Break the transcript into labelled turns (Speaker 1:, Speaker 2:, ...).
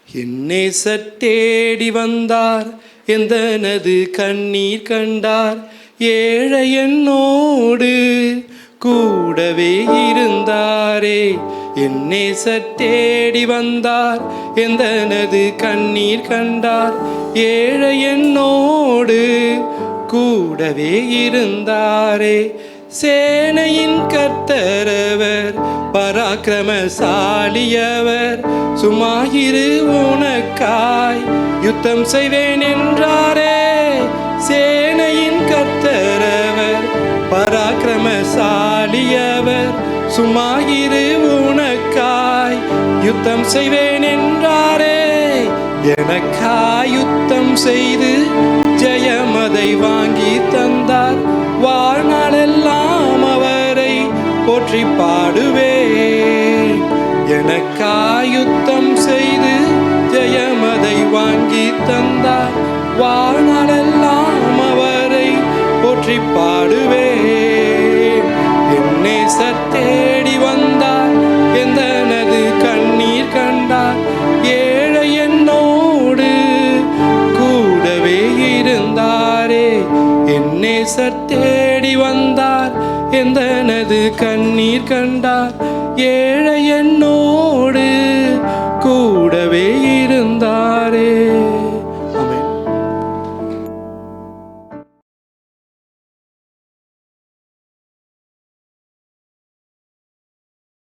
Speaker 1: என் நேசர் தேடி வந்தார், எந்தனது கண்ணீர் கண்டார். ஏழை என்னோடு கூடவே இருந்தாரே. என் நேசர் தேடி வந்தார், எந்தனது கண்ணீர் கண்டார். ஏழை என்னோடு கூடவே இருந்தாரே. சேனையின் கர்த்தரவர், பராக்கிரமசாலியவர். சும்மாயிரு, உனக்காய் யுத்தம் செய்வேன் என்றாரே. சேனையின் கர்த்தரவர், பராக்கிரமசாலியவர். சும்மாயிரு, உனக்காய் யுத்தம் செய்வேன் என்றாரே. எனக்காய் யுத்தம் செய்து ஜெயமதை வாங்கி தந்தார். வாழ்நாளெல்லாம் அவரை போற்றி பாடுவேன். எனக்காய் யுத்தம் செய்து ஜெயமதை வாங்கி தந்தார். வாழ்நாளெல்லாம் அவரை போற்றி பாடுவேன். என் நேசர் தேடி வந்தார், எந்தனது கண்ணீர் கண்டார். ஏழை என்னோடு கூடவே இருந்தாரே. என் நேசர் தேடி வந்தார், எந்தனது கண்ணீர் கண்டார். ஏழை என்னோடு கூடவே